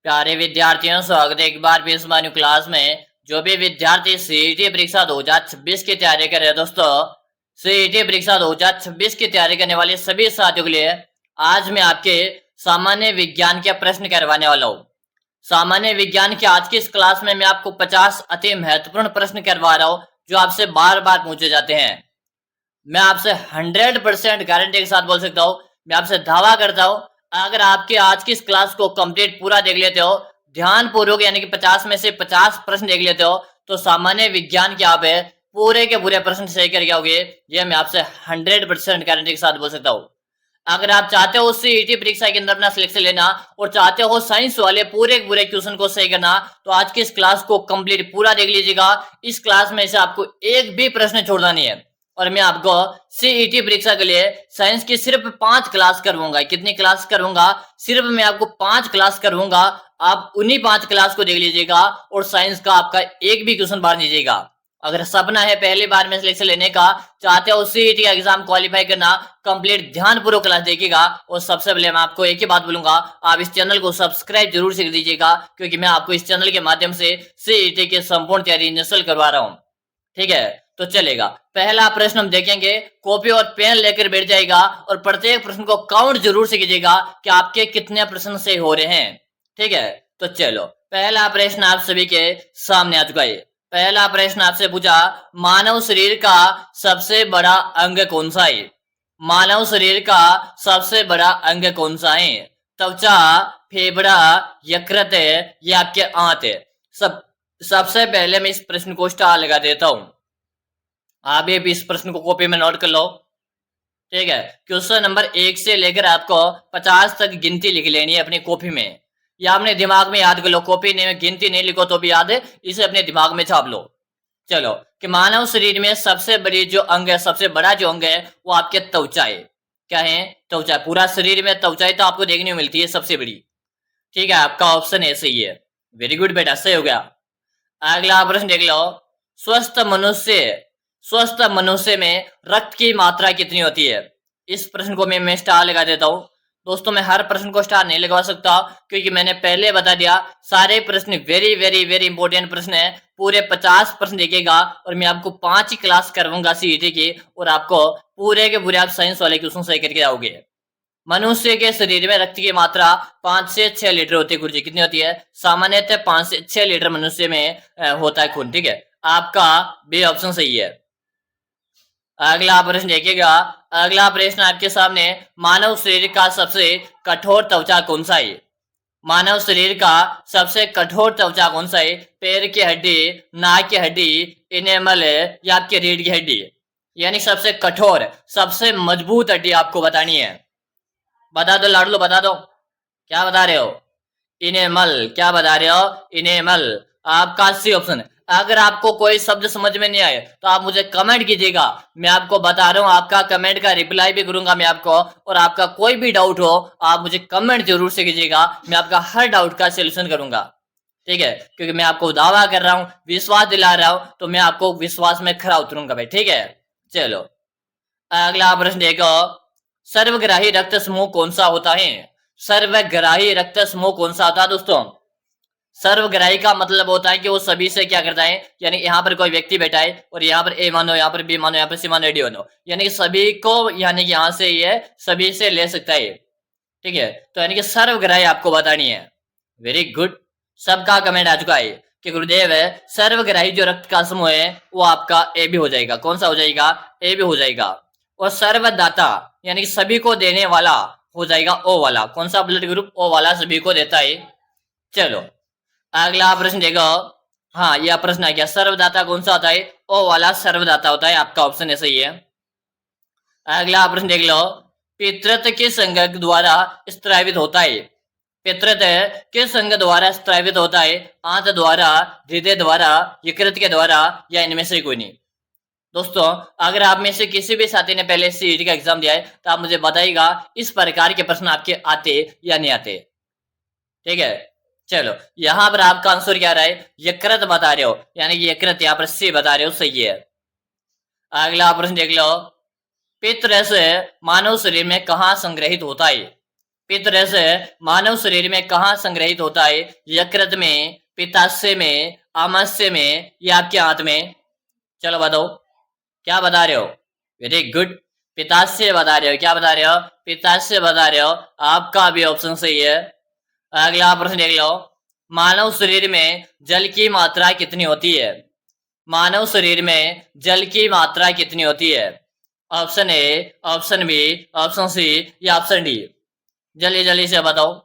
प्यारे विद्यार्थियों, स्वागत है एक बार फिर हमारी क्लास में। जो भी विद्यार्थी सीईटी परीक्षा 2026 की तैयारी कर रहे हैं दोस्तों, सीईटी परीक्षा 2026 की तैयारी करने वाले सभी साथियों के लिए आज मैं आपके सामान्य विज्ञान के प्रश्न करवाने वाला हूँ। सामान्य विज्ञान की आज की इस क्लास में मैं आपको 50 अति महत्वपूर्ण प्रश्न करवा रहा हूँ जो आपसे बार बार पूछे जाते हैं। मैं आपसे 100% गारंटी के साथ बोल सकता हूँ, मैं आपसे दावा करता हूँ, अगर आपके आज की इस क्लास को कंप्लीट पूरा देख लेते हो, ध्यान पूर्वक, यानी कि 50 में से 50 प्रश्न देख लेते हो, तो सामान्य विज्ञान के आप पूरे के पूरे प्रश्न सही करके आओगे। ये मैं आपसे 100% गारंटी के साथ बोल सकता हूँ। अगर आप चाहते हो सीईटी परीक्षा के अंदर अपना सिलेक्शन लेना और चाहते हो साइंस वाले पूरे पूरे क्वेश्चन को सही करना, तो आज की इस क्लास को कंप्लीट पूरा देख लीजिएगा। इस क्लास में से आपको एक भी प्रश्न छोड़ना नहीं है। और मैं आपको सीईटी परीक्षा के लिए साइंस की सिर्फ 5 क्लास करवाऊंगा। कितनी क्लास करवाऊंगा? सिर्फ मैं आपको 5 क्लास करवाऊंगा। आप उन्हीं 5 क्लास को देख लीजिएगा और साइंस का आपका एक भी क्वेश्चन बाहर दीजिएगा। अगर सपना है पहली बार में सिलेक्शन लेने का, चाहते हो सीईटी का एग्जाम क्वालिफाई करना, कंप्लीट ध्यानपूर्वक क्लास देखिएगा। और सबसे पहले मैं आपको एक ही बात बोलूंगा, आप इस चैनल को सब्सक्राइब जरूर से कर दीजिएगा, क्योंकि मैं आपको इस चैनल के माध्यम से सीईटी की संपूर्ण तैयारी इंस्टॉल करवा रहा हूँ। ठीक है, तो चलेगा। पहला प्रश्न हम देखेंगे, कॉपी और पेन लेकर बैठ जाएगा और प्रत्येक प्रश्न को काउंट जरूर से कीजिएगा कि आपके कितने प्रश्न सही हो रहे हैं। ठीक है, तो चलो पहला प्रश्न आप सभी के सामने आ चुका है। पहला प्रश्न आपसे पूछा, मानव शरीर का सबसे बड़ा अंग कौन सा है? मानव शरीर का सबसे बड़ा अंग कौन सा है? त्वचा, फेफड़ा, यकृत या आपके आंत? सबसे पहले मैं इस प्रश्न को स्टार लगा देता हूं। आप भी इस प्रश्न को कॉपी में नोट कर लो। ठीक है, क्वेश्चन नंबर 1 से लेकर आपको 50 तक गिनती लिख लेनी है अपनी कॉपी में, या अपने दिमाग में याद कर लो। कॉपी में गिनती नहीं लिखो तो भी याद है, इसे अपने दिमाग में छाप लो। चलो, कि मानव शरीर में सबसे बड़ी जो अंग है, सबसे बड़ा जो अंग है, वो आपके त्वचा है। क्या है? त्वचा। पूरा शरीर में त्वचा तो आपको देखने को मिलती है सबसे बड़ी। ठीक है, आपका ऑप्शन ऐसे ही है। वेरी गुड बेटा, सही हो गया। अगला प्रश्न देख लो, स्वस्थ मनुष्य स्वस्थ मनुष्य में रक्त की मात्रा कितनी होती है? इस प्रश्न को मैं स्टार लगा देता हूं। दोस्तों, मैं हर प्रश्न को स्टार नहीं लगवा सकता, क्योंकि मैंने पहले बता दिया सारे प्रश्न वेरी वेरी वेरी इंपॉर्टेंट प्रश्न है। पूरे 50 प्रश्न देखेगा और मैं आपको 5 ही क्लास करवाऊंगा सीईटी की, और आपको पूरे के पूरे आप साइंस वाले क्वेश्चन सही करके आओगे। मनुष्य के शरीर में रक्त की मात्रा 5 से 6 लीटर होती है। गुरुजी, कितनी होती है? सामान्यतः 5 से 6 लीटर मनुष्य में होता है खून। ठीक है, आपका बी ऑप्शन सही है। अगला प्रश्न देखिएगा। अगला प्रश्न आपके सामने, मानव शरीर का सबसे कठोर त्वचा कौन सा है? मानव शरीर का सबसे कठोर त्वचा कौन सा है? पैर की हड्डी, नाक की हड्डी, इनेमल या आपकी रीढ़ की हड्डी? यानी सबसे कठोर, सबसे मजबूत हड्डी आपको बतानी है। बता दो लाडलो, बता दो, क्या बता रहे हो? इनेमल। क्या बता रहे हो? इनेमल। आपका सी ऑप्शन। अगर आपको कोई शब्द समझ में नहीं आए तो आप मुझे कमेंट कीजिएगा, मैं आपको बता रहा हूं, आपका कमेंट का रिप्लाई भी करूंगा मैं आपको। और आपका कोई भी डाउट हो आप मुझे कमेंट जरूर से कीजिएगा, मैं आपका हर डाउट का सोल्यूशन करूंगा। ठीक है, क्योंकि मैं आपको दावा कर रहा हूं, विश्वास दिला रहा हूं, तो मैं आपको विश्वास में खरा उतरूंगा भाई। ठीक है, चलो अगला प्रश्न देखो, सर्वग्राही रक्त समूह कौन सा होता है? सर्वग्राही रक्त समूह कौन सा होता है दोस्तों? सर्वग्राही का मतलब होता है कि वो सभी से क्या करता है, यानी यहाँ पर कोई व्यक्ति बैठा है और यहाँ पर ए मानो, यहाँ पर बी मानो, यहाँ पर सी मानो, डी मानो, यानी कि सभी को, यानी कि यहाँ से ये सभी से ले सकता है। ठीक है, तो यानी कि सर्वग्राही आपको बतानी है। वेरी गुड, सबका कमेंट आ चुका है कि गुरुदेव है सर्वग्राही जो रक्त का समूह है वो आपका ए भी हो जाएगा। कौन सा हो जाएगा? ए भी हो जाएगा। और सर्वदाता यानी कि सभी को देने वाला हो जाएगा ओ वाला। कौन सा ब्लड ग्रुप? ओ वाला, सभी को देता है। चलो अगला प्रश्न देखो। हाँ, यह प्रश्न आ गया, सर्वदाता कौन सा होता है? ओ वाला सर्वदाता होता है। आपका ऑप्शन ऐसा ही है। अगला प्रश्न देख लो, पितृत्व किस अंग द्वारा स्त्रावित होता है? पितृत्व किस अंग द्वारा स्त्रावित होता है? आंत द्वारा, हृदय द्वारा, यकृत के द्वारा, या इनमें से कोई नहीं? दोस्तों, अगर आप में से किसी भी साथी ने पहले सीईटी का एग्जाम दिया है तो आप मुझे बताइएगा इस प्रकार के प्रश्न आपके आते या नहीं आते। ठीक है, चलो यहां पर आपका आंसर क्या रहा है? यकृत बता रहे हो, यानी कि यकृत यहाँ पर सी बता रहे हो, सही है। अगला प्रश्न देख लो, पित्त रस मानव शरीर में कहाँ संग्रहित होता है? इस तरह से मानव शरीर में कहाँ संग्रहित होता है? यकृत में, पित्ताशय में, आमाशय में या आपके आंत में? चलो बताओ, क्या बता रहे हो? वेरी गुड, पित्ताशय बता रहे हो। क्या बता रहे हो? पित्ताशय बता रहे हो। आपका भी ऑप्शन सही है। अगला प्रश्न देख लो, मानव शरीर में जल की मात्रा कितनी होती है? मानव शरीर में जल की मात्रा कितनी होती है? Option A, option B, option C या ऑप्शन डी? जल्दी जल्दी से बताओ।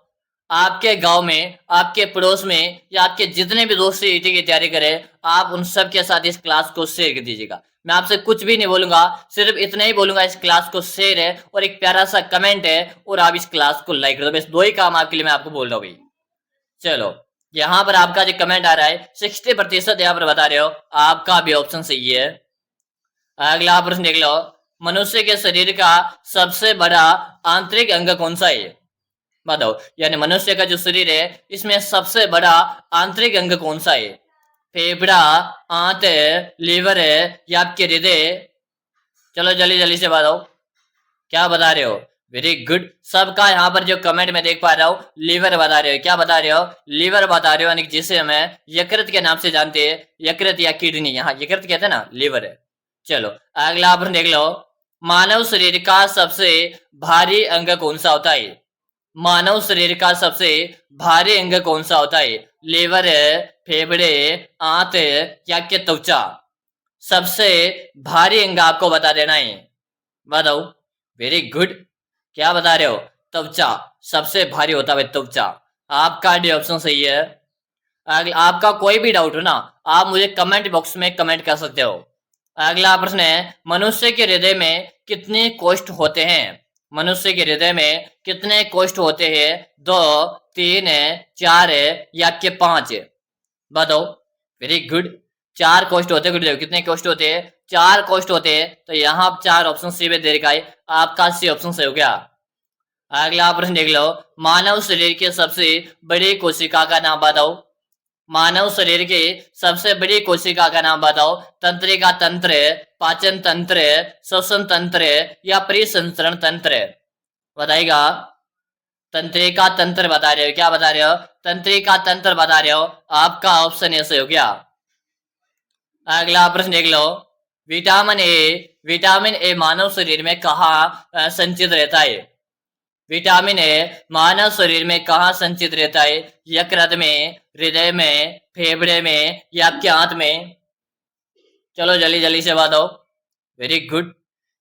आपके गांव में, आपके पड़ोस में या आपके जितने भी दोस्त सीईटी की तैयारी करें, आप उन सब के साथ इस क्लास को शेयर कर दीजिएगा। मैं आपसे कुछ भी नहीं बोलूंगा, सिर्फ इतना ही बोलूंगा, इस क्लास को शेयर है और एक प्यारा सा कमेंट है और आप इस क्लास को लाइक कर दो। बस दो ही काम आपके लिए मैं आपको बोल रहा हूँ भाई। चलो, यहाँ पर आपका जो कमेंट आ रहा है 60% यहाँ पर बता रहे हो। आपका भी ऑप्शन सही है। अगला प्रश्न देख लो, मनुष्य के शरीर का सबसे बड़ा आंतरिक अंग कौन सा है? बताओ, यानी मनुष्य का जो शरीर है इसमें सबसे बड़ा आंतरिक अंग कौन सा है? फेफड़ा, आंत, लीवर है या आपके हृदय? चलो जल्दी जल्दी से बताओ, क्या बता रहे हो? वेरी गुड, सबका यहाँ पर जो कमेंट में देख पा रहा हूँ लीवर बता रहे हो। क्या बता रहे हो? लीवर बता रहे हो, यानी जिसे हमें यकृत के नाम से जानते हैं, यकृत या किडनी, यहाँ यकृत कहते हैं ना, लीवर है। चलो अगला प्रश्न देख लो, मानव शरीर का सबसे भारी अंग कौन सा होता है? मानव शरीर का सबसे भारी अंग कौन सा होता है? लीवर है, फेफड़े, आंत या के त्वचा? सबसे भारी अंग आपको बता देना है, बताओ। वेरी गुड, क्या बता रहे हो? त्वचा सबसे भारी होता है त्वचा। आपका डी ऑप्शन सही है। आपका कोई भी डाउट हो ना, आप मुझे कमेंट बॉक्स में कमेंट कर सकते हो। अगला प्रश्न है, मनुष्य के हृदय में कितने कोष्ठ होते हैं? मनुष्य के हृदय में कितने कोष्ठ होते हैं? 2, 3, 4 या के 5? बताओ। वेरी गुड, 4 कोष्ठ होते हैं। कितने कोष्ठ होते हैं? 4 कोष्ठ होते हैं। तो यहाँ 4 ऑप्शन सी में दे रखा है, आपका सी ऑप्शन सही हो गया। अगला प्रश्न देख लो, मानव शरीर के सबसे बड़ी कोशिका का नाम बताओ। मानव शरीर की सबसे बड़ी कोशिका का नाम बताओ। तंत्रिका तंत्र, पाचन तंत्र, श्वसन तंत्र या परिसंचरण तंत्र? बताइएगा। तंत्रिका तंत्र बता रहे हो। क्या बता रहे हो? तंत्रिका तंत्र बता रहे हो। आपका ऑप्शन ऐसे हो गया। अगला प्रश्न देख लो, विटामिन ए मानव शरीर में कहाँ संचित रहता है? विटामिन ए मानव शरीर में कहाँ संचित रहता है? यकृत में, हृदय में, फेफड़े में या आपके आंत में? चलो जल्दी जल्दी से बताओ। वेरी गुड,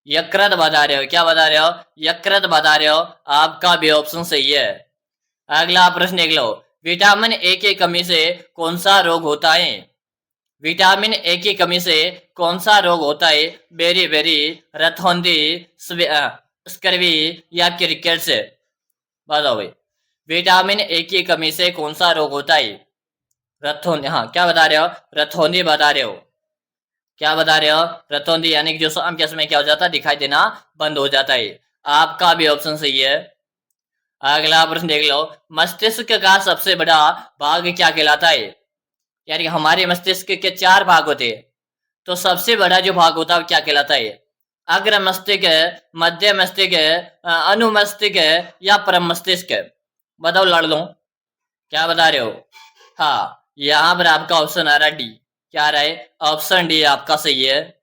यकृत बता रहे हो। क्या बता रहे हो? यकृत बता रहे हो। आपका भी ऑप्शन सही है। अगला प्रश्न देख लो, विटामिन ए की कमी से कौन सा रोग होता है? विटामिन ए की कमी से कौन सा रोग होता है? बेरी बेरी, रतौंधी, स्कर्वी या क्रिकेट से? बताओ भाई, विटामिन ए की कमी से कौन सा रोग होता है? रतौंधी, हाँ क्या बता रहे हो? रतौंधी बता रहे हो। क्या बता रहे हो? रतौंधी, यानी कि जो शाम के समय क्या हो जाता है, दिखाई देना बंद हो जाता है। आपका भी ऑप्शन सही है। अगला प्रश्न देख लो, मस्तिष्क का सबसे बड़ा भाग क्या कहलाता है? यानी हमारे मस्तिष्क के 4 भाग होते हैं, तो सबसे बड़ा जो भाग होता है क्या कहलाता है? अग्र मस्तिष्क, मध्य मस्तिष्क, अनुमस्तिष्क या परम मस्तिष्क? बताओ लड़ लो, क्या बता रहे हो? हाँ, यहाँ पर आपका ऑप्शन आ रहा है डी। क्या आ रहा है? ऑप्शन डी आपका सही है।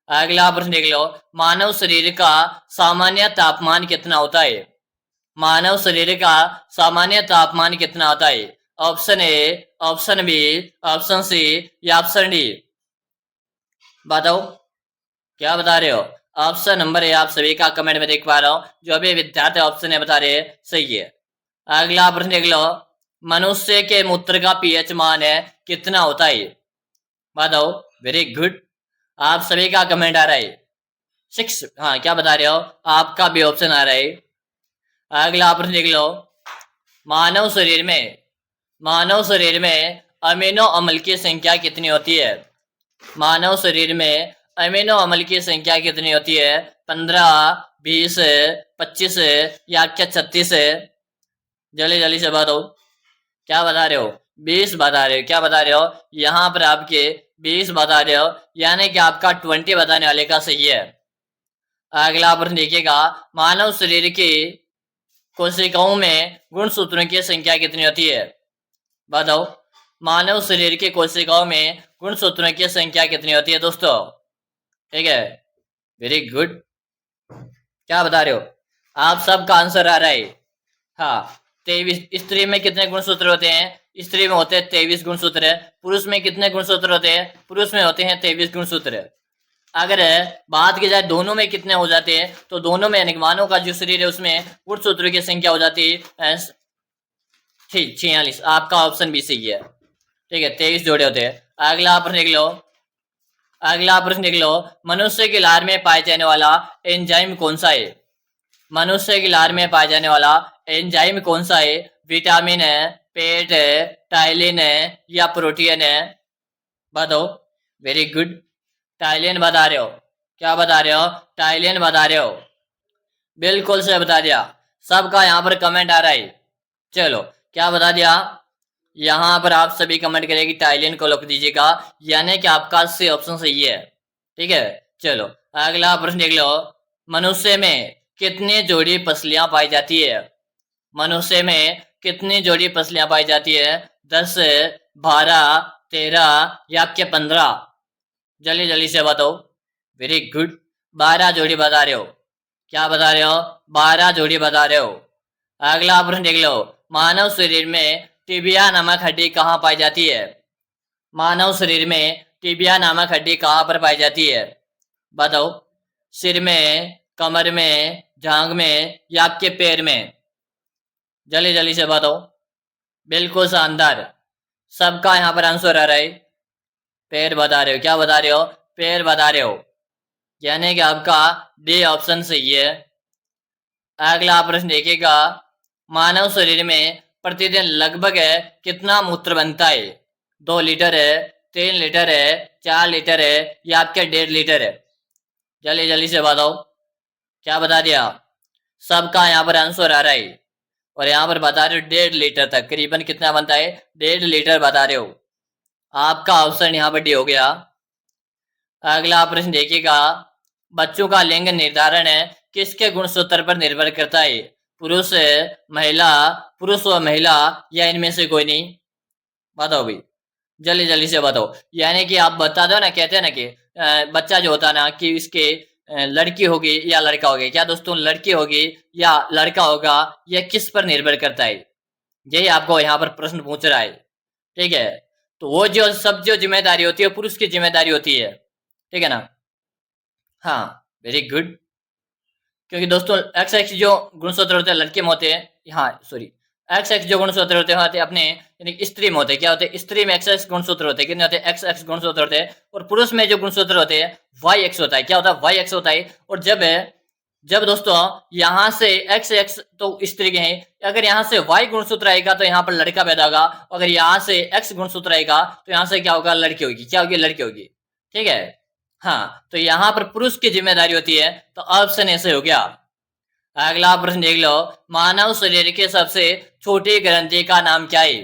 अगला प्रश्न देख लो, मानव शरीर का सामान्य तापमान कितना होता है? मानव शरीर का सामान्य तापमान कितना होता है? Option A, option B, option C या ऑप्शन डी? बताओ, क्या बता रहे हो? ऑप्शन नंबर ए आप सभी का कमेंट में देख पा रहा हूं, जो भी विद्यार्थी ऑप्शन है बता रहे हैं सही है। अगला प्रश्न देख लो, मनुष्य के मूत्र का पीएच मान है कितना होता है? बताओ। वेरी गुड, आप सभी का कमेंट आ रहा है 6। हाँ क्या बता रहे हो? आपका भी ऑप्शन आ रहा है। अगला प्रश्न देख लो, मानव शरीर में अमीनो अम्ल की संख्या कितनी होती है? मानव शरीर में अमीनो अम्ल की संख्या कितनी होती है? 15, 20, 25 या क्या 36? जल्दी जल्दी से बताओ, क्या बता रहे हो? 20 बता रहे हो। क्या बता रहे हो? यहाँ पर आपके 20 बता रहे हो, यानी कि आपका 20 बताने वाले का सही है। अगला प्रश्न देखिएगा, मानव शरीर की कोशिकाओं में गुणसूत्रों की संख्या कितनी होती है? बताओ। मानव शरीर के कोशिकाओं में गुणसूत्रों की संख्या कितनी होती है दोस्तों? ठीक है, वेरी गुड। क्या बता रहे हो? आप सबका आंसर आ रहा है। हाँ, 23। स्त्री में कितने गुणसूत्र होते हैं? स्त्री में होते हैं 23 गुणसूत्र। पुरुष में कितने गुणसूत्र होते हैं? पुरुष में होते हैं 23 गुणसूत्र। अगर बात की जाए दोनों में कितने हो जाते हैं, तो दोनों में यानी मानव का जो शरीर है उसमें गुणसूत्रों की संख्या हो जाती है ठीक 46। आपका ऑप्शन भी सही है। ठीक है, 23 जोड़े होते हैं। अगला प्रश्न देख लो। अगला प्रश्न देख लो। मनुष्य की लार में पाए जाने वाला एंजाइम कौन सा है? मनुष्य की लार में पाए जाने वाला एंजाइम कौन सा है? विटामिन है, पेट है, टाइलिन है या प्रोटीन है? बताओ। वेरी गुड, टाइलिन बता रहे हो। क्या बता रहे हो? टाइलिन बता रहे हो। बिल्कुल से बता दिया। सबका यहाँ पर कमेंट आ रहा है। चलो, क्या बता दिया? यहाँ पर आप सभी कमेंट करेंगे टाइलिन को लिख दीजिएगा, यानी कि आपका सी ऑप्शन सही है। ठीक है, चलो अगला प्रश्न देख लो। मनुष्य में कितनी जोड़ी पसलियां पाई जाती है? मनुष्य में कितनी जोड़ी पसलियां पाई जाती है? 10, 12, 13 या आपके 15? जल्दी जल्दी से बताओ। वेरी गुड, 12 जोड़ी बता रहे हो। क्या बता रहे हो? 12 जोड़ी बता रहे हो। अगला प्रश्न देख लो। मानव शरीर में टिबिया नामक हड्डी कहाँ पाई जाती है? मानव शरीर में टिबिया नामक हड्डी कहाँ पर पाई जाती है? बताओ। सिर में, कमर में, जांघ में या आपके पैर में? जल्दी जल्दी से बताओ। बिल्कुल शानदार, सबका यहाँ पर आंसर आ रहा है। पैर बता रहे हो। क्या बता रहे हो? पैर बता रहे हो, यानी कि आपका डी ऑप्शन सही है। अगला प्रश्न देखिएगा। मानव शरीर में प्रतिदिन लगभग कितना मूत्र बनता है? 2 लीटर है, 3 लीटर है, 4 लीटर है या आपके 1.5 लीटर है? जल्दी जल्दी से बताओ। क्या बता दिया? सबका यहाँ पर आंसर आ रहा है और यहाँ पर बता रहे हो 1.5 लीटर तक। करीबन कितना बनता है? 1.5 लीटर बता रहे हो। आपका ऑप्शन यहाँ पर डी हो गया। अगला प्रश्न देखिएगा। बच्चों का लिंग निर्धारण किसके गुणसूत्र पर निर्भर करता है? पुरुष, महिला, पुरुष व महिला या इनमें से कोई नहीं? बताओ भाई, जल्दी जल्दी से बताओ। यानी कि आप बता दो ना, कहते हैं ना कि बच्चा जो होता है ना कि इसके लड़की होगी या लड़का होगा। क्या दोस्तों, लड़की होगी या लड़का होगा, यह किस पर निर्भर करता है? यही आपको यहाँ पर प्रश्न पूछ रहा है। ठीक है, तो वो जो सब जो जिम्मेदारी होती है पुरुष की जिम्मेदारी होती है। ठीक है ना? हाँ, वेरी गुड। क्योंकि दोस्तों एक्स एक्स जो गुणसूत्र होते हैं लड़के में होते हैं, हाँ सॉरी, एक्स एक्स जो गुणसूत्र होते हैं अपने यानी स्त्री में होते हैं। क्या होते हैं? स्त्री में एक्स एक्स गुणसूत्र होते हैं। कितने होते हैं? एक्स एक्स गुणसूत्र होते हैं। और पुरुष में जो गुणसूत्र होते हैं वाई एक्स होता है। क्या होता है? वाई एक्स होता है। और जब जब दोस्तों यहाँ से एक्स एक्स तो स्त्री के हैं, अगर यहाँ से वाई गुणसूत्र आएगा तो यहाँ पर लड़का पैदा होगा। अगर यहाँ से एक्स गुणसूत्र आएगा तो यहाँ से क्या होगा? लड़की होगी। क्या होगी? लड़की होगी। ठीक है, हाँ, तो यहाँ पर पुरुष की जिम्मेदारी होती है, तो ऑप्शन ऐसे हो गया। अगला प्रश्न देख लो। मानव शरीर के सबसे छोटी ग्रंथि का नाम क्या है?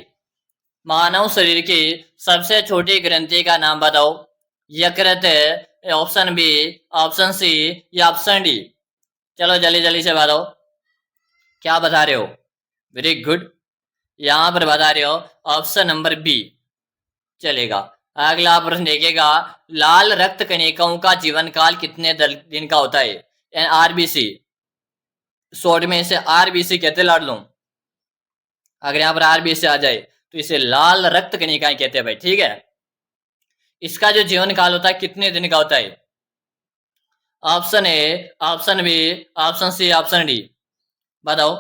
मानव शरीर की सबसे छोटी ग्रंथि का नाम बताओ। यकृत, ऑप्शन बी, ऑप्शन सी या ऑप्शन डी? चलो जल्दी जल्दी से बताओ। क्या बता रहे हो? वेरी गुड, यहां पर बता रहे हो ऑप्शन नंबर बी। चलेगा। अगला प्रश्न देखिएगा। लाल रक्त कणिकाओं का जीवन काल कितने दिन का होता है? आरबीसी, शॉर्ट में इसे आरबीसी कहते लाड लो। अगर यहाँ पर आरबीसी आ जाए तो इसे लाल रक्त कणिकाएं कहते हैं भाई। ठीक है, इसका जो जीवन काल होता है कितने दिन का होता है? Option A, option B, option C, option D? बताओ।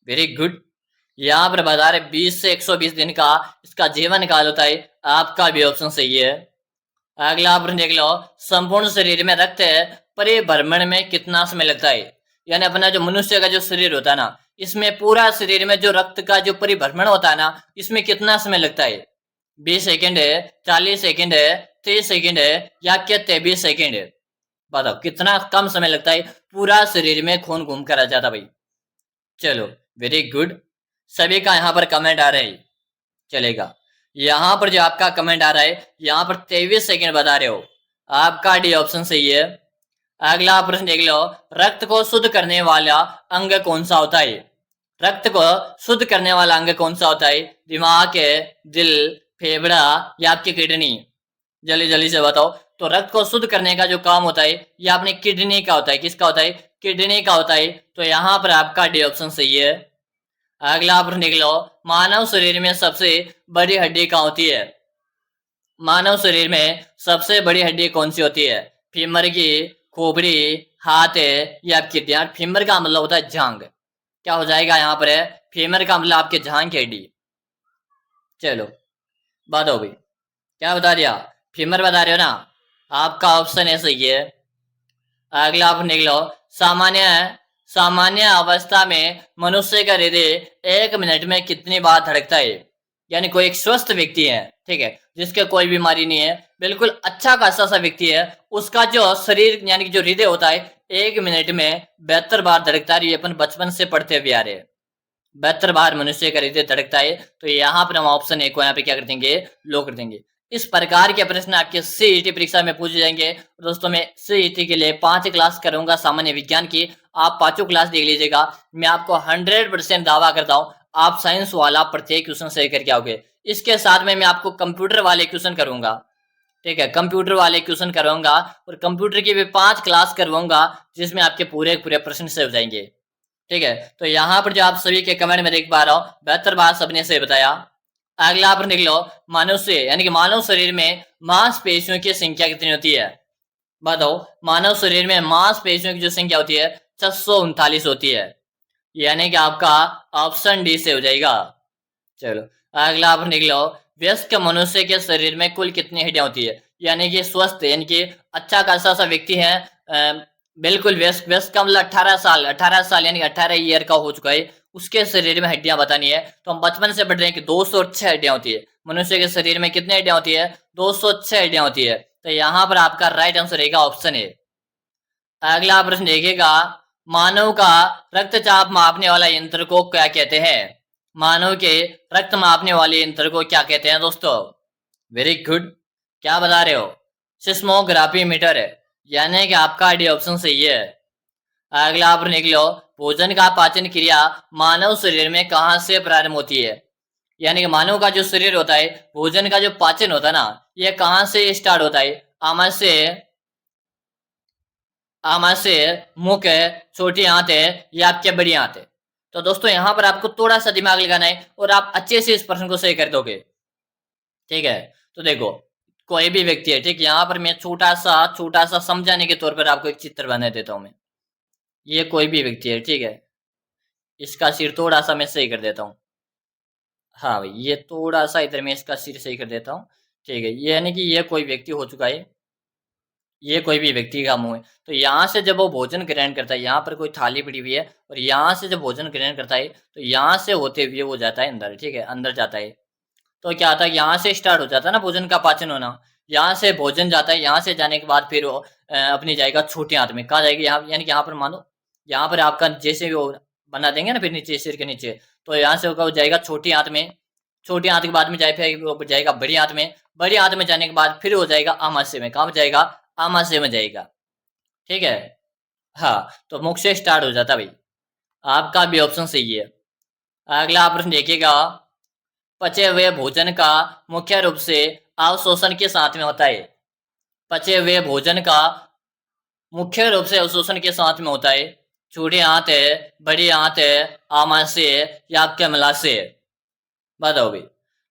वेरी गुड, यहाँ पर बता रहे 20 से 120 दिन का इसका जीवन काल होता है। आपका भी ऑप्शन सही है। अगला प्रश्न देख लो। संपूर्ण शरीर में रक्त परिभ्रमण में कितना समय लगता है? यानी अपना जो मनुष्य का जो शरीर होता है ना, इसमें पूरा शरीर में जो रक्त का जो परिभ्रमण होता है ना, इसमें कितना समय लगता है? 20 सेकेंड है, 40 सेकेंड है, 30 सेकेंड है या क्या 23 सेकेंड है? बताओ कितना कम समय लगता है पूरा शरीर में खून घूम कर आ जाता भाई। चलो वेरी गुड, सभी का यहाँ पर कमेंट आ रहा है। चलेगा, यहाँ पर जो आपका कमेंट आ रहा है यहाँ पर 23 सेकेंड बता रहे हो। आपका डी ऑप्शन सही है। अगला प्रश्न देख लो। रक्त को शुद्ध करने वाला अंग कौन सा होता है? रक्त को शुद्ध करने वाला अंग कौन सा होता है? दिमाग है, दिल, फेफड़ा या आपकी किडनी? जल्दी जल्दी से बताओ। तो रक्त को शुद्ध करने का जो काम होता है ये अपने किडनी का होता है। किसका होता है? किडनी का होता है। तो यहाँ पर आपका डी ऑप्शन सही है। अगला प्रश्न देख लो, मानव शरीर में सबसे बड़ी हड्डी कहाँ होती है? मानव शरीर में सबसे बड़ी हड्डी कौन सी होती है? फीमर की, खोपड़ी, हाथ है या किडनी? फीमर का मतलब होता है जांग। क्या हो जाएगा यहाँ पर? है फीमर का मतलब आपके जांग की हड्डी। चलो बताओ भाई, क्या बता दिया? फीमर बता रहे हो ना? आपका ऑप्शन है सही है। अगला आप निकलो, सामान्य सामान्य अवस्था में मनुष्य का हृदय 1 मिनट में कितनी बार धड़कता है? यानी कोई एक स्वस्थ व्यक्ति है, ठीक है, जिसके कोई बीमारी नहीं है, बिल्कुल अच्छा खासा सा व्यक्ति है, उसका जो शरीर यानी कि जो हृदय होता है 1 मिनट में 72 बार धड़कता है। ये अपन बचपन से पढ़ते हुए आ रहे हैं। 72 बार मनुष्य का हृदय धड़कता है। तो यहाँ पर हम ऑप्शन ए को यहाँ पे क्या कर देंगे? लो कर देंगे। इस प्रकार के प्रश्न आपके सीईटी परीक्षा में पूछे जाएंगे। दोस्तों मैं सीईटी के लिए 5 क्लास करूंगा सामान्य विज्ञान की, आप 5 क्लास देख लीजिएगा। मैं आपको 100% दावा करता हूं आप साइंस वाला प्रत्येक क्वेश्चन सही करके आओगे। इसके साथ में मैं आपको कंप्यूटर वाले क्वेश्चन करूंगा, ठीक है, कंप्यूटर वाले क्वेश्चन करवाऊंगा और कंप्यूटर की भी 5 क्लास करवाऊंगा जिसमें आपके पूरे पूरे प्रश्न से हो जाएंगे, ठीक है। तो यहाँ पर जो आप सभी के कमेंट में देख पा रहा हूँ 72 बार सबने से बताया। अगला पर निकलो, मनुष्य यानी कि मानव शरीर में मांसपेशियों की संख्या कितनी होती है? बताओ, मानव शरीर में मांसपेशियों की जो संख्या होती है 639 होती है। यानी कि आपका ऑप्शन डी से हो जाएगा। चलो अगला पर निकलो, वयस्क मनुष्य के शरीर में कुल कितनी हड्डियां होती है? यानी कि स्वस्थ यानी कि अच्छा खासा सा व्यक्ति है, बिल्कुल व्यस्क व्यस्क का मतलब 18 साल यानी 18 ईयर का हो चुका है, उसके शरीर में हड्डियां बतानी है। तो हम बचपन से पढ़ रहे हैं कि 206 हड्डियां होती है। मनुष्य के शरीर में कितनी हड्डियां होती है? 206 हड्डियां होती है। तो यहाँ पर आपका राइट आंसर रहेगा ऑप्शन ए। अगला प्रश्न देखिएगा, मानव का रक्तचाप मापने वाला यंत्र को क्या कहते हैं? मानव के रक्त मापने वाले यंत्र को क्या कहते हैं दोस्तों? वेरी गुड, क्या बता रहे हो? सिस्मोग्राफी मीटर है, यानी कि आपका डी ऑप्शन सही है। अगला प्रश्न निकलो, भोजन का पाचन क्रिया मानव शरीर में कहां से प्रारंभ होती है? यानी कि मानव का जो शरीर होता है, भोजन का जो पाचन होता है ना, ये कहां से स्टार्ट होता है? आमाशय, मुख है, छोटी आंत है या आपके बड़ी आंत है? तो दोस्तों यहाँ पर आपको थोड़ा सा दिमाग लगाना है और आप अच्छे से इस प्रश्न को सही कर दोगे, ठीक है। तो देखो, कोई भी व्यक्ति है, ठीक, यहाँ पर मैं छोटा सा समझाने के तौर पर आपको एक चित्र बना देता हूं मैं। ये कोई भी व्यक्ति है, ठीक है, इसका सिर थोड़ा सा मैं सही कर देता हूँ। हाँ भाई, ये थोड़ा सा इधर मैं इसका सिर सही कर देता हूँ, ठीक है। ये यानी कि ये कोई व्यक्ति हो चुका है, ये कोई भी व्यक्ति का मुंह है। तो यहाँ से जब वो भोजन ग्रहण करता है, यहाँ पर कोई थाली पड़ी हुई है और यहाँ से जब भोजन ग्रहण करता है तो यहाँ से होते हुए वो जाता है अंदर, ठीक है, अंदर जाता है। तो क्या होता है, यहाँ से स्टार्ट हो जाता है ना भोजन का पाचन होना। यहाँ से भोजन जाता है, यहाँ से जाने के बाद फिर वो अपनी जाएगा छोटी आंत में। कहाँ जाएगी? यहाँ, यानी कि यहाँ पर मानो यहाँ पर आपका जैसे वो बना देंगे ना फिर नीचे सिर के नीचे, तो यहाँ से वो जाएगा छोटी आंत में, छोटी आंत के बाद में जाए फिर वो जाएगा बड़ी आंत में, बड़ी आंत में जाने के बाद फिर हो जाएगा आमाशय में। कहाँ जाएगा? आमाशय में जाएगा, ठीक है। हाँ, तो मुख से स्टार्ट हो जाता भाई। आपका भी ऑप्शन सही है। अगला प्रश्न देखिएगा, पचे हुए भोजन का मुख्य रूप से अवशोषण के साथ में होता है? पचे हुए भोजन का मुख्य रूप से अवशोषण के साथ में होता है? छोटी आंत है, बड़ी आंत है, आमाशय है या आपके मलाशय? बताओ भाई।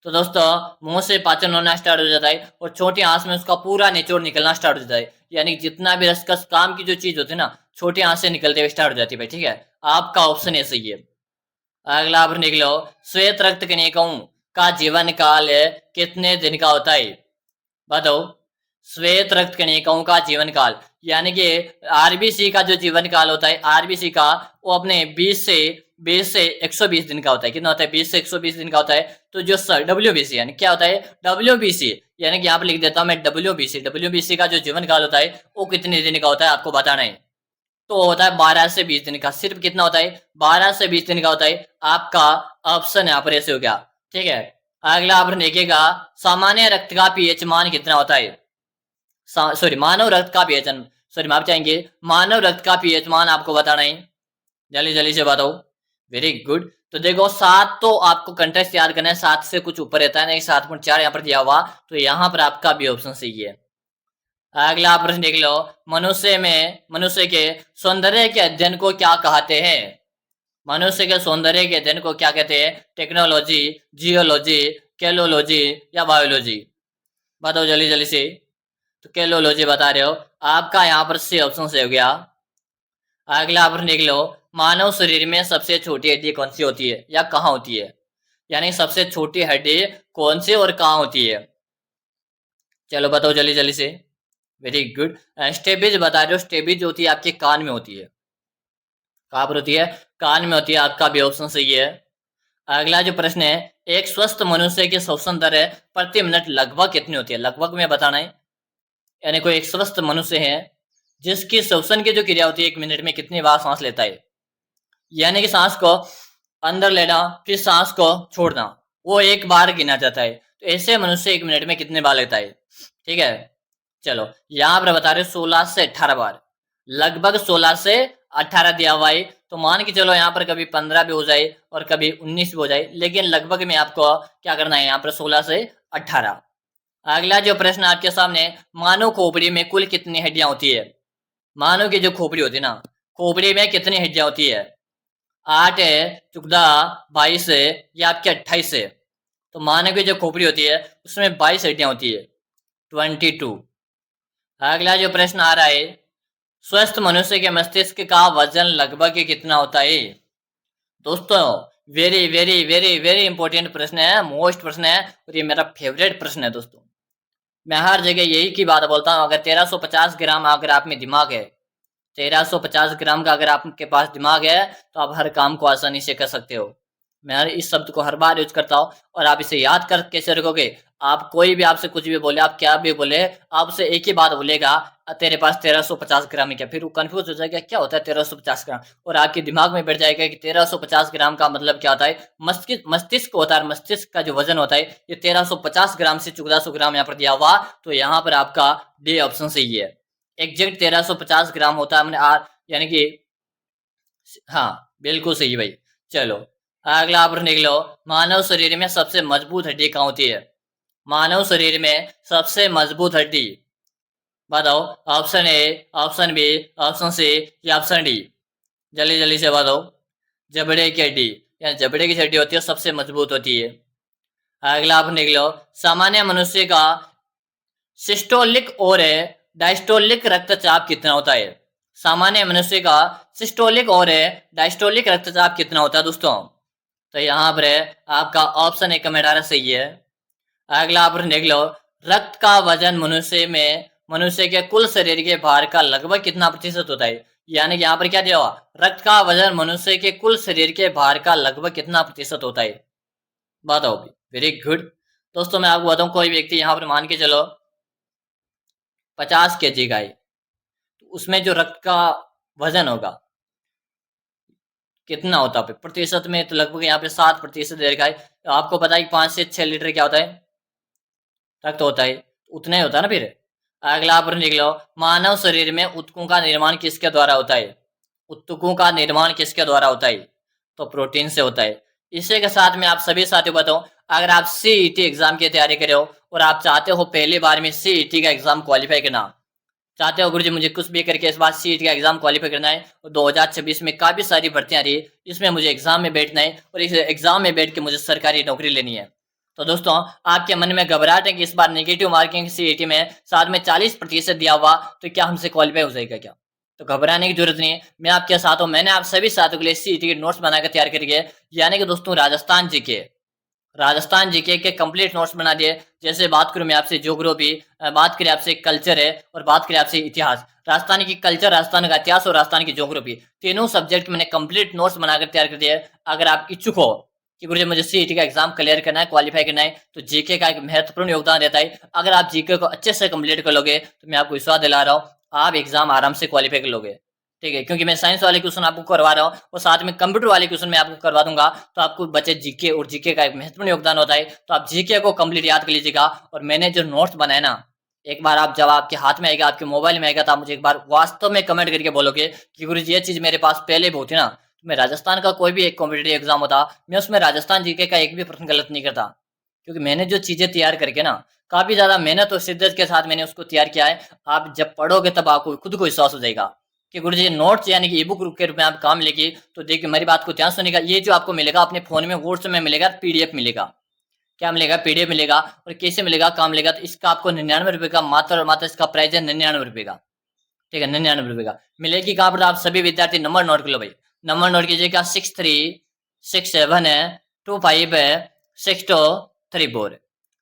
तो दोस्तों मुंह से पाचन होना स्टार्ट हो जाता है और छोटी आंत में उसका पूरा निचोड़ निकलना स्टार्ट हो जाता है। यानी जितना भी रसकस काम की जो चीज होती है ना, छोटी आंत से निकलते हुए स्टार्ट हो जाती है भाई, ठीक है। आपका ऑप्शन है सही है। अगला प्रश्न निकलो, श्वेत रक्त कणिकाओं का जीवन काल कितने दिन का होता है? बताओ, श्वेत रक्त कणिकाओं का जीवन काल यानी कि आरबीसी का जो जीवन काल होता है, आरबीसी का, वो अपने 20 से 120 दिन का होता है। कितना होता है? 20 से 120 दिन का होता है। तो जो डब्ल्यूबीसी यानी क्या होता है? डब्ल्यूबीसी यानी कि यहाँ पे लिख देता हूं मैं डब्ल्यूबीसी का जो जीवन काल होता है वो कितने दिन का होता है आपको बताना है। तो होता है 12 से 20 दिन का। सिर्फ कितना होता है? 12 से 20 दिन का होता है। आपका ऑप्शन यहाँ पर ऐसे हो गया, ठीक है। अगला आप देखिएगा, सामान्य रक्त का पीएच मान कितना होता है? सॉरी, मानव रक्त का पीएच, सॉरी माफ चाहेंगे, मानव रक्त का पीएच मान आपको बताना है। जल्दी जल्दी से बताओ। Very good. तो देखो 7 तो आपको कंटेस्ट याद करना है, 7 से कुछ ऊपर रहता है, नहीं 7.4 यहाँ पर दिया हुआ, तो यहाँ पर आपका भी ऑप्शन सही है। अगला प्रश्न देख लो, मनुष्य के सौंदर्य के अध्ययन को क्या कहते हैं? मनुष्य के सौंदर्य के अध्ययन को क्या कहते हैं? टेक्नोलॉजी, जियोलॉजी, कैलोलॉजी या बायोलॉजी? बताओ जल्दी जल्दी से। तो कैलोलॉजी बता रहे हो, आपका यहाँ पर सी ऑप्शन से हो गया। अगला प्रश्न देख लो, मानव शरीर में सबसे छोटी हड्डी कौन सी होती है या कहाँ होती है? यानी सबसे छोटी हड्डी कौन सी और कहाँ होती है? चलो बताओ जल्दी जल्दी से। Very good. स्टेबिज बता रहे हो, स्टेबिज होती है आपके कान में होती है। कहाँ पर होती है? कान में होती है, आपका भी ऑप्शन सही है। अगला जो प्रश्न है, एक स्वस्थ मनुष्य की श्वसन दर प्रति मिनट लगभग कितनी होती है? लगभग में बताना है। यानी कोई एक स्वस्थ मनुष्य है जिसकी श्वसन की जो क्रिया होती है, 1 मिनट में कितनी बार सांस लेता है, यानी कि सांस को अंदर लेना फिर सांस को छोड़ना, वो एक बार गिना जाता है। तो ऐसे मनुष्य 1 मिनट में कितने बार लेता है? ठीक है, चलो यहाँ पर बता रहे 16 से 18 बार। लगभग 16 से 18 दिया हुआ है, तो मान के चलो यहाँ पर कभी 15 भी हो जाए और कभी 19 भी हो जाए, लेकिन लगभग में आपको क्या करना है, यहाँ पर 16 से 18। अगला जो प्रश्न आपके सामने, मानव खोपड़ी में कुल कितनी हड्डियां होती है? मानव की जो खोपड़ी होती है ना, खोपड़ी में कितनी हड्डियां होती है? 8 है, 14, 22 है या आपके 28 है? तो मानव की जो खोपड़ी होती है उसमें 22 हड्डियां होती है, 22। अगला जो प्रश्न आ रहा है, स्वस्थ मनुष्य के मस्तिष्क का वजन लगभग कितना होता है? दोस्तों very very very very important प्रश्न है, मोस्ट प्रश्न है, और ये मेरा फेवरेट प्रश्न है दोस्तों। मैं हर जगह यही की बात बोलता हूँ, अगर 1350 ग्राम अगर आप में दिमाग है, 1350 ग्राम का अगर आपके पास दिमाग है, तो आप हर काम को आसानी से कर सकते हो। मैं इस शब्द को हर बार यूज करता हूँ, और आप इसे याद कर कैसे रखोगे? आप कोई भी आपसे कुछ भी बोले, आप क्या भी बोले, आपसे एक ही बात बोलेगा, तेरे पास 1350 ग्राम है क्या?" फिर वो कंफ्यूज हो जाएगा, क्या होता है 1350 ग्राम, और आपके दिमाग में बैठ जाएगा कि 1350 ग्राम का मतलब क्या होता है। मस्तिष्क होता है, मस्तिष्क का जो वजन होता है ये 1350 ग्राम से 1400 ग्राम यहाँ पर दिया हुआ, तो यहाँ पर आपका डी ऑप्शन सही है। एग्जैक्ट 1350 ग्राम होता है, हमने यानी कि हाँ बिल्कुल सही भाई। चलो अगला प्रश्न देख लो, मानव शरीर में सबसे मजबूत हड्डी कहाँ होती है? मानव शरीर में सबसे मजबूत हड्डी बताओ। Option A, option B, option C या ऑप्शन डी? जल्दी जल्दी से बताओ। जबड़े की हड्डी, या जबड़े की हड्डी होती है सबसे मजबूत होती है। अगला प्रश्न देख लो, सामान्य मनुष्य का सिस्टोलिक और डायस्टोलिक रक्तचाप कितना होता है? सामान्य मनुष्य का सिस्टोलिक और डायस्टोलिक रक्तचाप कितना होता है दोस्तों? तो यहाँ पर आपका ऑप्शन एक में 18 सही है। अगला प्रश्न देख लो, रक्त का वजन मनुष्य के कुल शरीर के भार का लगभग कितना प्रतिशत होता है? यानी कि यहाँ पर क्या दिया हुआ, रक्त का वजन मनुष्य के कुल शरीर के भार का लगभग कितना प्रतिशत होता है? बताओ। Very good. दोस्तों मैं आपको बताऊं, कोई व्यक्ति यहाँ पर मान के चलो 50 kg का है, तो उसमें जो रक्त का वजन होगा कितना होता है प्रतिशत में? तो लगभग यहाँ पे 7% दे रखा है। तो आपको पता है कि 5 से 6 लीटर क्या होता है, रक्त होता है, उतना ही होता है ना। फिर अगला प्रश्न देख लो, मानव शरीर में ऊतकों का निर्माण किसके द्वारा होता है? ऊतकों का निर्माण किसके द्वारा होता है? तो प्रोटीन से होता है। इसी के साथ में आप सभी साथियों बताओ, अगर आप सीईटी एग्जाम की तैयारी कर रहे हो और आप चाहते हो पहली बार में सीईटी का एग्जाम क्वालिफाई करना, चाहते हो गुरुजी मुझे कुछ भी करके इस बार सीईटी का एग्जाम क्वालिफाई करना है, और 2026 में काफी सारी भर्तियां आ रही है, इसमें मुझे एग्जाम में बैठना है और इस एग्जाम में बैठ के मुझे सरकारी नौकरी लेनी है, तो दोस्तों आपके मन में घबराहट है कि इस बार नेगेटिव मार्किंग सीईटी में साथ में 40% दिया हुआ, तो क्या हमसे क्वालिफाई हो जाएगा क्या? तो घबराने की जरूरत नहीं है, मैं आपके साथ हूं। मैंने आप सभी साथियों के लिए सीईटी के नोट्स बनाकर तैयार करिए, यानी कि दोस्तों राजस्थान जीके के कंप्लीट नोट्स बना दिए। जैसे बात करूं मैं आपसे ज्योग्राफी, बात करें आपसे कल्चर है, और बात करें आपसे इतिहास, राजस्थान की कल्चर, राजस्थान का इतिहास और राजस्थान की ज्योग्राफी, तीनों सब्जेक्ट मैंने कंप्लीट नोट्स बनाकर तैयार कर दिए। अगर आप इच्छुक हो कि गुरुजी मुझे सीईटी का एग्जाम क्लियर करना है, क्वालिफाई करना है, तो जीके का एक महत्वपूर्ण योगदान रहता है। अगर आप जीके को अच्छे से कंप्लीट कर लोगे, तो मैं आपको विश्वास दिला रहा हूँ आप एग्जाम आराम से क्वालिफाई कर लोगे। ठीक है, क्योंकि मैं साइंस वाले क्वेश्चन आपको करवा रहा हूँ और साथ में कंप्यूटर वाले क्वेश्चन मैं आपको करवा दूंगा, तो आपको बचे जीके, और जीके का एक महत्वपूर्ण योगदान होता है। तो आप जीके को कंप्लीट याद कर लीजिएगा, और मैंने जो नोट्स बनाए ना, एक बार आप जब आपके हाथ में आएगा, आपके मोबाइल में आएगा, तो आप मुझे एक बार वास्तव में कमेंट करके बोलोगे कि गुरुजी ये चीज मेरे पास पहले भी होती ना, मैं राजस्थान का कोई भी एक कॉम्पिटेटिव एग्जाम होता, मैं उसमें राजस्थान जीके का एक भी प्रश्न गलत नहीं करता, क्योंकि मैंने जो चीजें तैयार करके ना काफी ज्यादा मेहनत और शिद्दत के साथ मैंने उसको तैयार किया है। आप जब पढ़ोगे तब आपको खुद को विश्वास हो जाएगा कि गुरु जी नोट्स यानी कि ई बुक के रूप में आप काम लेके। तो देखिए मेरी बात को ध्यान सुनेगा, ये जो आपको मिलेगा अपने फोन में व्हाट्सएप में मिलेगा, पीडीएफ मिलेगा। क्या मिलेगा? पीडीएफ मिलेगा। और कैसे मिलेगा, काम मिलेगा, तो इसका आपको 99 रुपए का मात्र और मात्र इसका प्राइस है 99 रुपए का। ठीक है, 99 रुपए का मिलेगी। कहाँ पर? आप सभी विद्यार्थी नंबर नोट कर लो भाई, नंबर नोट कीजिएगा 6367 है 25 है 6234,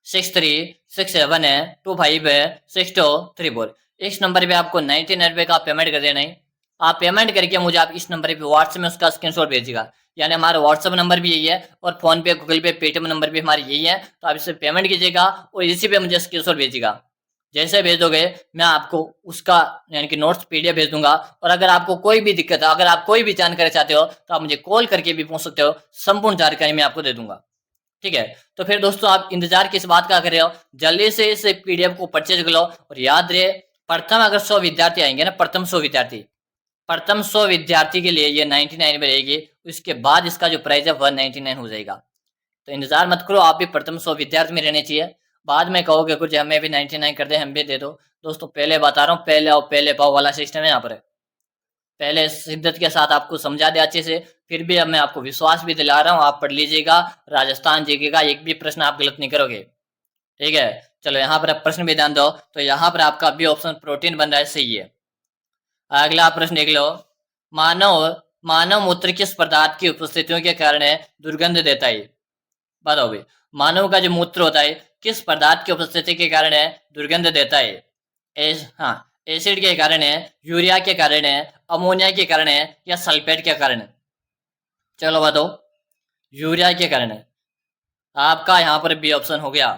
6367 है 25 है 6234। इस नंबर पे आपको 99 रुपए का पेमेंट कर देना है। आप पेमेंट करके मुझे आप इस नंबर पे व्हाट्सएप में उसका स्क्रीनशॉट भेजिएगा, यानी हमारा व्हाट्सएप नंबर भी यही है और फोन पे, गूगल पे, पेटीएम नंबर भी हमारी यही है। तो आप इससे पेमेंट कीजिएगा और इसी पे मुझे स्क्रीनशॉट भेजिएगा। जैसे भेज दोगे मैं आपको उसका यानी कि नोट्स पीडीएफ भेज दूंगा। और अगर आपको कोई भी दिक्कत है, अगर आप कोई भी जानकारी चाहते हो तो आप मुझे कॉल करके भी पूछ सकते हो, संपूर्ण जानकारी मैं आपको दे दूंगा। ठीक है, तो फिर दोस्तों आप इंतजार किस बात का कर रहे हो, जल्दी से इस पीडीएफ को परचेज कर लो। और याद रहे, प्रथम अगर 100 विद्यार्थी आएंगे ना, प्रथम 100 विद्यार्थी के लिए ये 99 में रहेगी। उसके बाद इसका जो प्राइस है 199 हो जाएगा। तो इंतजार मत करो, आप भी प्रथम 100 विद्यार्थी में रहने चाहिए। बाद में कहोगे कुछ हमें भी 99 कर दे, हम भी दे दो। दोस्तों पहले बता रहा हूँ, पहले आओ पहले पाओ वाला सिस्टम है यहाँ पर। पहले शिद्दत के साथ आपको समझा दिया अच्छे से, फिर भी अब मैं आपको विश्वास भी दिला रहा हूँ, आप पढ़ लीजिएगा। राजस्थान जीके का एक भी प्रश्न आप गलत नहीं करोगे। ठीक है, चलो यहाँ पर आप प्रश्न भी ध्यान दो। तो यहाँ पर आपका बी ऑप्शन प्रोटीन बन रहा है, सही है। अगला प्रश्न देख लो, मानव मानव मूत्र किस पदार्थ की उपस्थितियों के कारण दुर्गंध देता है? बताओ भाई, मानव का जो मूत्र होता है किस पदार्थ की उपस्थिति के कारण दुर्गंध देता है? हाँ, एसिड के कारण है, यूरिया के कारण है, अमोनिया के कारण है, या सल्फेट के कारण है? चलो बताओ, यूरिया के कारण है। आपका यहाँ पर बी ऑप्शन हो गया।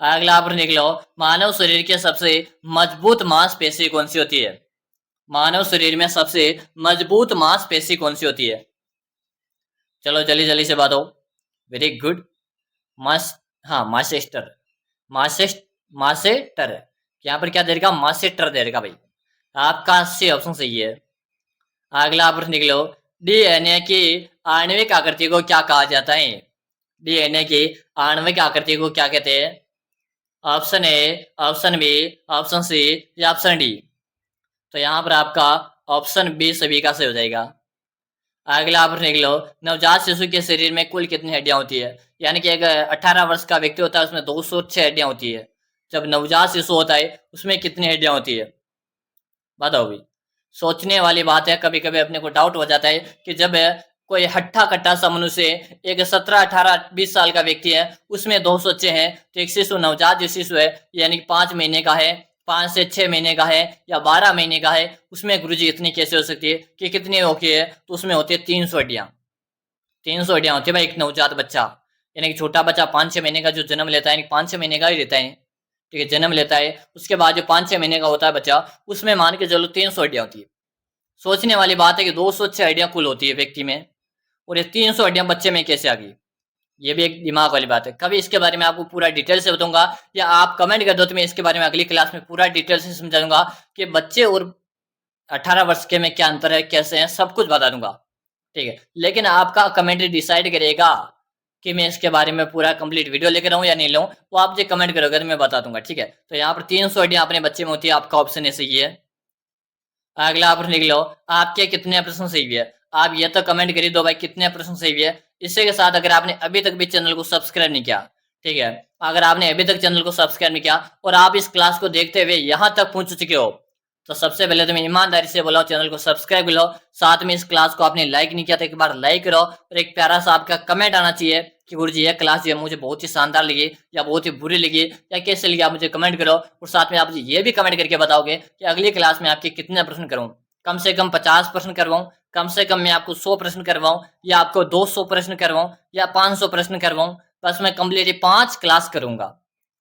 अगला प्रश्न देख लो, मानव शरीर के सबसे मजबूत मांसपेशी कौन सी होती है? मानव शरीर में सबसे मजबूत मांसपेशी कौन सी होती है? चलो जल्दी जल्दी से बताओ। Very good. मास हाँ, मासेस्टर, मासेटर। यहाँ पर क्या दे देगा? मासेटर दे देगा भाई। आपका सी ऑप्शन सही है। अगला प्रश्न देख लो, डीएनए की आणविक आकृति को क्या कहा जाता है? डीएनए की आणविक आकृति को क्या कहते हैं? Option A, option B, option C, या ऑप्शन डी? तो यहाँ पर आपका ऑप्शन बी सभी का सही हो जाएगा। अगला प्रश्न देख लो, नवजात शिशु के शरीर में कुल कितनी हड्डियां होती है? यानी कि अगर 18 वर्ष का व्यक्ति होता है उसमें 206 हड्डियां होती है। जब नवजात शिशु होता है उसमें कितनी हड्डियां होती है? बताओ भी। सोचने वाली बात है, कभी कभी अपने को डाउट हो जाता है कि जब कोई हट्ठा कट्टा सा मनुष्य, एक 17, 18, 20 साल का व्यक्ति है, उसमें 206 है, तो एक शिशु, नवजात जो शिशु है यानी 5 महीने का है, 5 से 6 महीने का है, या 12 महीने का है, उसमें गुरुजी इतनी कैसे हो सकती है कि कितनी होती है? तो उसमें होती है 300 हड्डियां। 300 हड्डियां होती है भाई एक नवजात बच्चा, यानी कि छोटा बच्चा 5-6 महीने का जो जन्म लेता है, 5-6 महीने का ही रहता है। ठीक है, जन्म लेता है, उसके बाद जो 5-6 महीने का होता है बच्चा, उसमें मान के चलो 300 हड्डियां होती है। सोचने वाली बात है कि 206 हड्डियां कुल होती है व्यक्ति में, और ये 300 हड्डियां बच्चे में कैसे आ गई? ये भी एक दिमाग वाली बात है। कभी इसके बारे में आपको पूरा डिटेल से बताऊंगा, या आप कमेंट कर दो तो मैं इसके बारे में अगली क्लास में पूरा डिटेल से समझा दूंगा कि बच्चे और 18 वर्ष के में क्या अंतर है, कैसे है, सब कुछ बता दूंगा। ठीक है, लेकिन आपका कमेंट डिसाइड करेगा कि मैं इसके बारे में पूरा कंप्लीट वीडियो लेकर आऊं या नहीं लाऊं। वो आप जो कमेंट करोगे तो मैं बता दूंगा। ठीक है, तो यहाँ पर 300 हड्डियां अपने बच्चे में होती है, आपका ऑप्शन सही है। अगला प्रश्न लिख लो, आपके कितने प्रश्न सही है? आप ये तो कमेंट कर दो भाई कितने प्रश्न सही है। इसी के साथ अगर आपने अभी तक भी चैनल को सब्सक्राइब नहीं किया, ठीक है, अगर आपने अभी तक चैनल को सब्सक्राइब नहीं किया और आप इस क्लास को देखते हुए यहां तक पहुंच चुके हो, तो सबसे पहले तो मैं ईमानदारी से बोला चैनल को सब्सक्राइब कर लो। साथ में इस क्लास को आपने लाइक नहीं किया तो एक बार लाइक करो, और एक प्यारा सा आपका कमेंट आना चाहिए कि गुरुजी ये क्लास जो है मुझे बहुत ही शानदार लगी, या बहुत ही बुरी लगी, या कैसे लगी, आप मुझे कमेंट करो। और साथ में आप मुझे ये भी कमेंट करके बताओगे कि अगली क्लास में आपके कितने प्रश्न करूँ। कम से कम 50 प्रश्न करवाऊं, कम से कम मैं आपको 100 प्रश्न करवाऊं, या आपको 200 प्रश्न करवाऊं, या 500 प्रश्न करवाऊं। बस मैं कंप्लीट 5 क्लास करूंगा,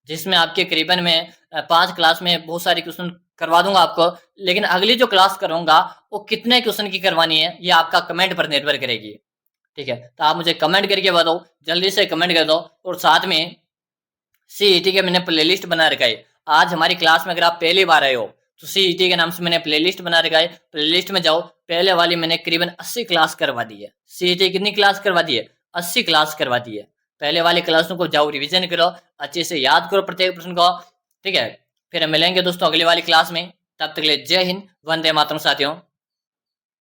जिसमें आपके करीबन में 5 क्लास में बहुत सारे क्वेश्चन करवा दूंगा आपको। लेकिन अगली जो क्लास करूंगा वो कितने क्वेश्चन की करवानी है ये आपका कमेंट पर निर्भर करेगी। ठीक है, तो आप मुझे कमेंट करके बताओ, जल्दी से कमेंट कर दो। और साथ में सीईटी के मैंने प्लेलिस्ट बना रखा है। आज हमारी क्लास में अगर आप पहली बार आए हो तो सीईटी के नाम से मैंने प्लेलिस्ट बना रखा है, प्लेलिस्ट में जाओ, पहले वाली मैंने करीबन 80 क्लास करवा दी है। सीईटी कितनी क्लास करवा दी है? 80 क्लास करवा दी है। पहले वाली क्लासों को जाओ, रिवीजन करो, अच्छे से याद करो प्रत्येक प्रश्न को, ठीक है। फिर मिलेंगे दोस्तों अगली वाली क्लास में, तब तक के लिए जय हिंद, वंदे मातरम साथियों।